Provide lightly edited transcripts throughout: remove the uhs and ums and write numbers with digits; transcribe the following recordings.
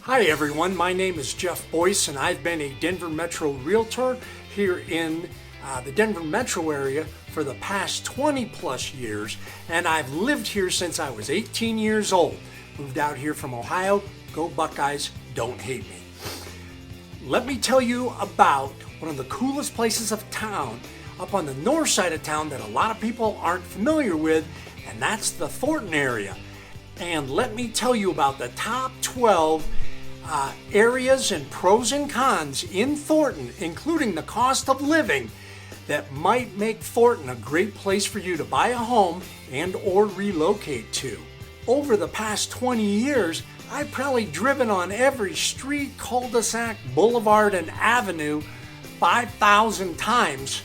Hi everyone, my name is Jeff Boyce and I've been a Denver Metro Realtor here in the Denver Metro area for the past 20 plus years, and I've lived here since I was 18 years old. Moved out here from Ohio. Go Buckeyes, don't hate me. Let me tell you about one of the coolest places of town up on the north side of town that a lot of people aren't familiar with, and that's the Thornton area. And let me tell you about the top 12 areas and pros and cons in Thornton, including the cost of living, that might make Thornton a great place for you to buy a home and or relocate to. Over the past 20 years, I've probably driven on every street, cul-de-sac, boulevard, and avenue 5,000 times,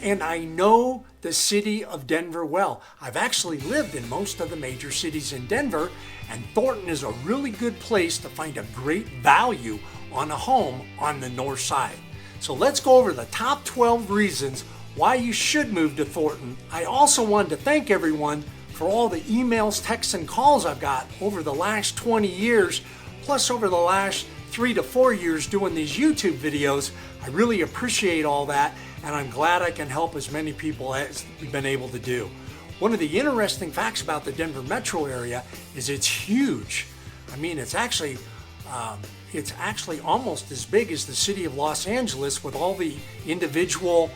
and I know the city of Denver well. I've actually lived in most of the major cities in Denver, and Thornton is a really good place to find a great value on a home on the north side. So let's go over the top 12 reasons why you should move to Thornton. I also wanted to thank everyone for all the emails, texts, and calls I've got over the last 20 years, plus over the last 3 to 4 years doing these YouTube videos. I really appreciate all that, and I'm glad I can help as many people as we've been able to do. One of the interesting facts about the Denver metro area is it's huge. I mean, it's actually almost as big as the city of Los Angeles, with all the individual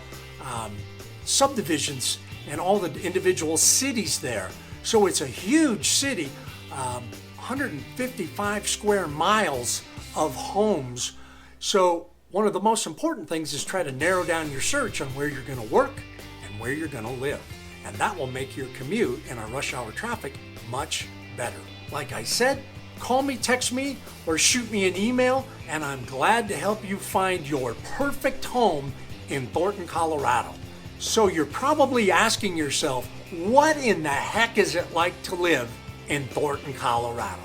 subdivisions and all the individual cities there. So it's a huge city, 155 square miles of homes. So one of the most important things is try to narrow down your search on where you're going to work and where you're going to live. And that will make your commute in our rush hour traffic much better. Like I said, call me, text me, or shoot me an email, and I'm glad to help you find your perfect home in Thornton, Colorado. So you're probably asking yourself, what in the heck is it like to live in Thornton, Colorado?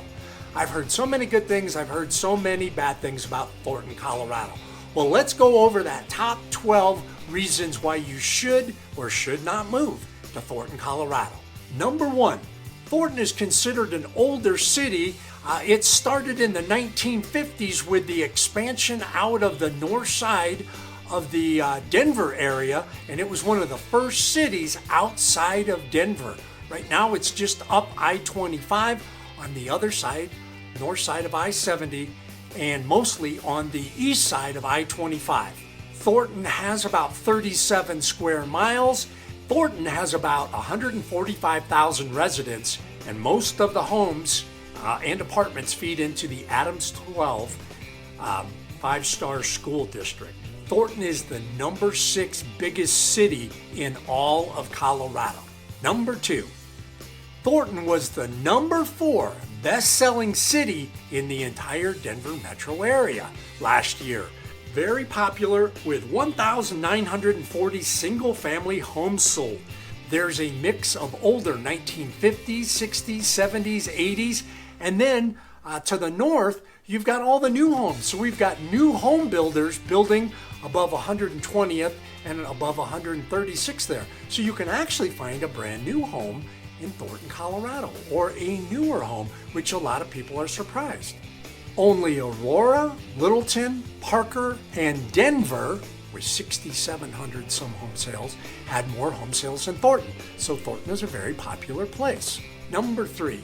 I've heard so many good things, I've heard so many bad things about Thornton, Colorado. Well, let's go over that top 12 reasons why you should or should not move to Thornton, Colorado. Number 1, Thornton is considered an older city. It started in the 1950s with the expansion out of the north side of the Denver area, and it was one of the first cities outside of Denver. Right now it's just up I-25 on the other side, north side of I-70, and mostly on the east side of I-25. Thornton has about 37 square miles. Thornton has about 145,000 residents, and most of the homes and apartments feed into the Adams 12 5-star school district. Thornton is the number 6 biggest city in all of Colorado. Number 2, Thornton was the number 4 best-selling city in the entire Denver metro area last year. Very popular with 1,940 single-family homes sold. There's a mix of older 1950s, 60s, 70s, 80s, and then to the north, you've got all the new homes. So we've got new home builders building above 120th and above 136th there. So you can actually find a brand new home in Thornton, Colorado, or a newer home, which a lot of people are surprised. Only Aurora, Littleton, Parker, and Denver, with 6,700 some home sales, had more home sales than Thornton. So Thornton is a very popular place. Number 3,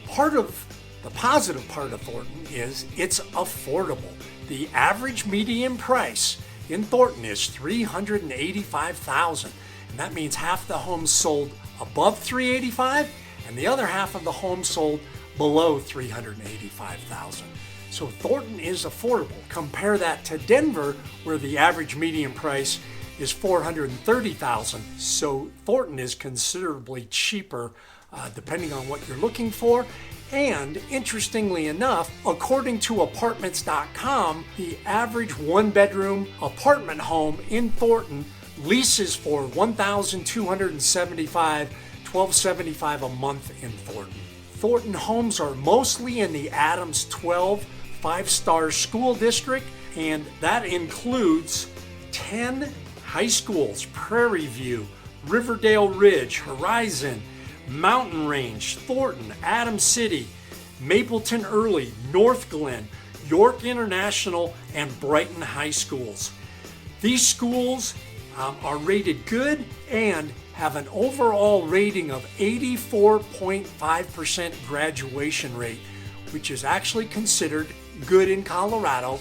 part of the positive part of Thornton is it's affordable. The average median price in Thornton is $385,000, and that means half the homes sold above $385,000 and the other half of the homes sold below $385,000. So Thornton is affordable. Compare that to Denver, where the average median price is $430,000. So Thornton is considerably cheaper depending on what you're looking for. And interestingly enough, according to apartments.com, the average 1-bedroom apartment home in Thornton leases for $1,275, $1,275 a month in Thornton. Thornton homes are mostly in the Adams 12 5-star school district, and that includes 10 high schools: Prairie View, Riverdale Ridge, Horizon, Mountain Range, Thornton, Adams City, Mapleton Early, North Glen, York International, and Brighton High Schools. These schools are rated good and have an overall rating of 84.5% graduation rate, which is actually considered good in Colorado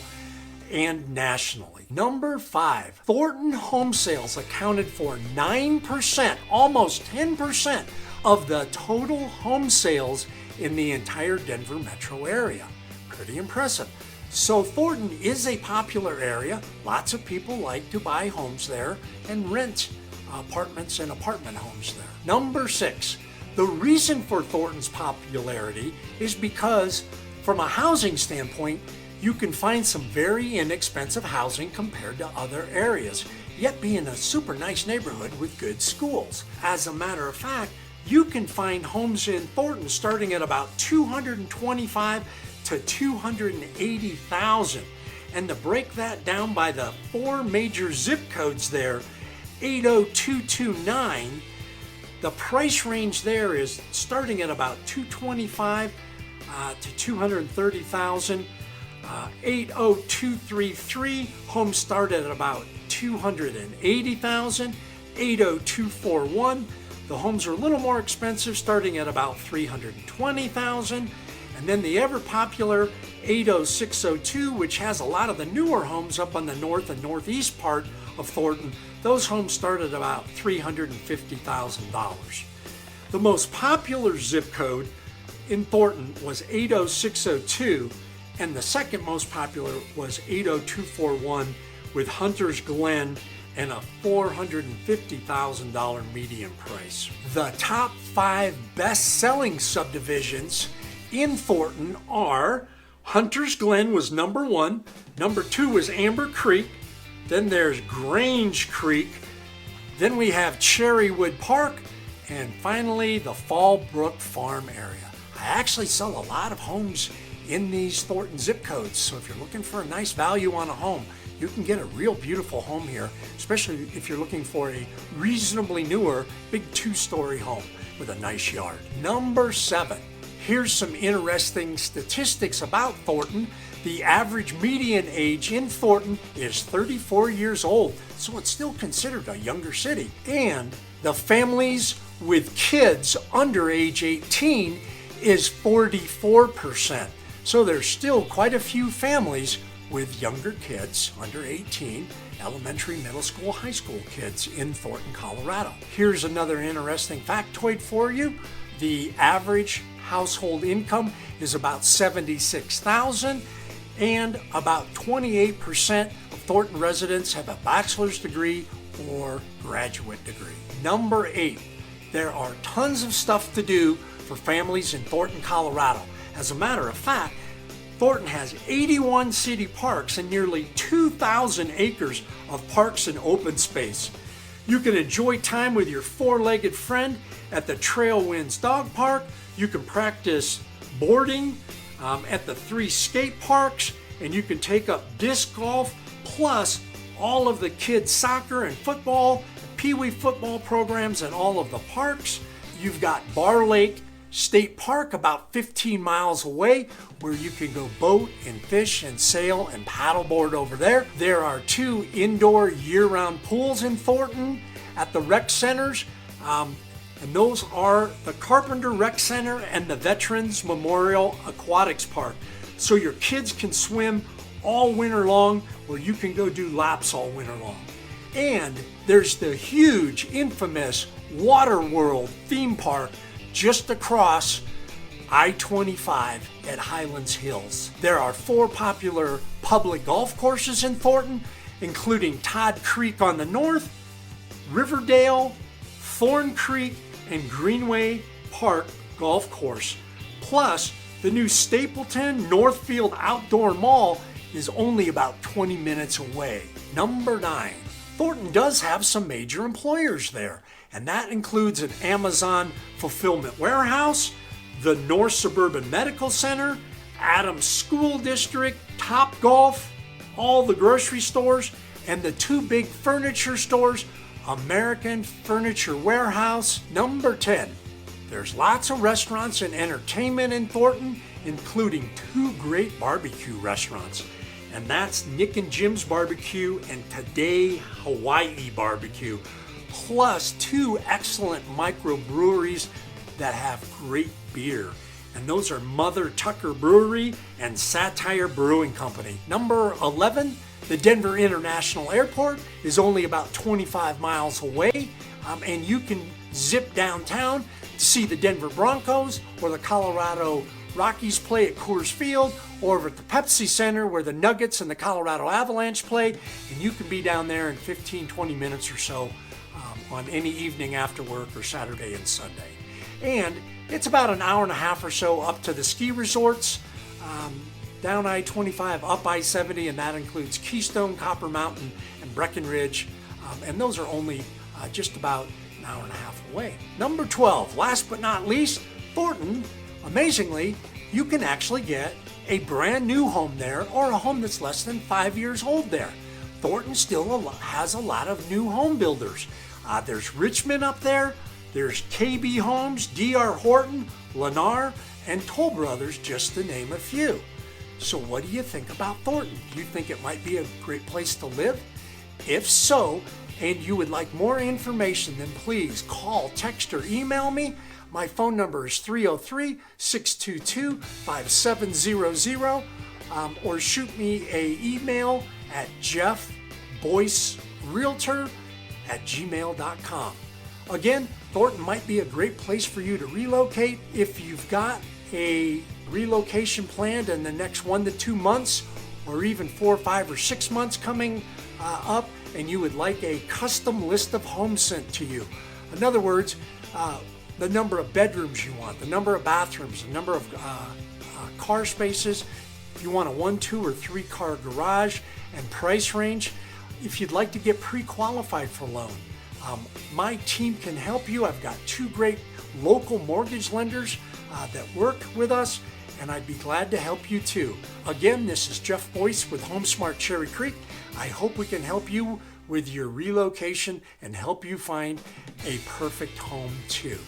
and nationally. Number 5, Thornton home sales accounted for 9%, almost 10% of the total home sales in the entire Denver metro area. Pretty impressive. So Thornton is a popular area. Lots of people like to buy homes there and rent apartments and apartment homes there. Number 6, the reason for Thornton's popularity is because from a housing standpoint, you can find some very inexpensive housing compared to other areas, yet be in a super nice neighborhood with good schools. As a matter of fact, you can find homes in Thornton starting at about $225,000 to $280,000. And to break that down by the 4 major zip codes there, 80229, the price range there is starting at about $225,000 to $230,000. 80233, homes start at about $280,000. 80241, the homes are a little more expensive, starting at about $320,000. And then the ever popular 80602, which has a lot of the newer homes up on the north and northeast part of Thornton, those homes start at about $350,000. The most popular zip code in Thornton was 80602, and the second most popular was 80241 with Hunter's Glen and a $450,000 median price. The top 5 best-selling subdivisions in Thornton are Hunter's Glen was number 1, number 2 was Amber Creek, then there's Grange Creek, then we have Cherrywood Park, and finally the Fallbrook Farm area. I actually sell a lot of homes in these Thornton zip codes, so if you're looking for a nice value on a home, you can get a real beautiful home here, especially if you're looking for a reasonably newer, big 2-story home with a nice yard. Number 7, here's some interesting statistics about Thornton. The average median age in Thornton is 34 years old, so it's still considered a younger city. And the families with kids under age 18 is 44%. So there's still quite a few families with younger kids under 18, elementary, middle school, high school kids in Thornton, Colorado. Here's another interesting factoid for you. The average household income is about $76,000, and about 28% of Thornton residents have a bachelor's degree or graduate degree. Number 8, there are tons of stuff to do for families in Thornton, Colorado. As a matter of fact, Thornton has 81 city parks and nearly 2,000 acres of parks and open space. You can enjoy time with your 4-legged friend at the Trailwinds Dog Park. You can practice boarding at the 3 skate parks, and you can take up disc golf, plus all of the kids' soccer and football, pee-wee football programs at all of the parks. You've got Bar Lake State Park about 15 miles away, where you can go boat and fish and sail and paddleboard over there. There are 2 indoor year-round pools in Thornton at the rec centers, and those are the Carpenter Rec Center and the Veterans Memorial Aquatics Park. So your kids can swim all winter long, or you can go do laps all winter long. And there's the huge, infamous Water World theme park just across I-25 at Highlands Hills. There are 4 popular public golf courses in Thornton, including Todd Creek on the north, Riverdale, Thorn Creek, and Greenway Park Golf Course. Plus, the new Stapleton Northfield Outdoor Mall is only about 20 minutes away. Number 9, Thornton does have some major employers there, and that includes an Amazon fulfillment warehouse, the North Suburban Medical Center, Adams School District, Top Golf, all the grocery stores, and the 2 big furniture stores, American Furniture Warehouse. Number 10, there's lots of restaurants and entertainment in Thornton, including 2 great barbecue restaurants. And that's Nick and Jim's Barbecue and Today Hawaii Barbecue, plus 2 excellent microbreweries that have great beer. And those are Mother Tucker Brewery and Satire Brewing Company. Number 11, the Denver International Airport is only about 25 miles away, and you can zip downtown to see the Denver Broncos or the Colorado Rockies play at Coors Field, or over at the Pepsi Center where the Nuggets and the Colorado Avalanche play, and you can be down there in 15-20 minutes or so on any evening after work or Saturday and Sunday. And it's about an hour and a half or so up to the ski resorts, down I-25, up I-70, and that includes Keystone, Copper Mountain, and Breckenridge, and those are only just about an hour and a half away. Number 12, last but not least, Thornton. Amazingly, you can actually get a brand new home there or a home that's less than 5 years old there. Thornton still has a lot of new home builders. There's Richmond up there, there's KB Homes, DR Horton, Lennar, and Toll Brothers, just to name a few. So what do you think about Thornton? Do you think it might be a great place to live? If so, and you would like more information, then please call, text, or email me. My phone number is 303-622-5700, or shoot me an email at jeffboycerealtor@gmail.com. Again, Thornton might be a great place for you to relocate if you've got a relocation planned in the next 1 to 2 months, or even 4, 5, or 6 months coming up, and you would like a custom list of homes sent to you. In other words, the number of bedrooms you want, the number of bathrooms, the number of car spaces, if you want a 1, 2, or 3 car garage, and price range. If you'd like to get pre-qualified for a loan, my team can help you. I've got 2 great local mortgage lenders that work with us, and I'd be glad to help you too. Again, this is Jeff Boyce with HomeSmart Cherry Creek. I hope we can help you with your relocation and help you find a perfect home too.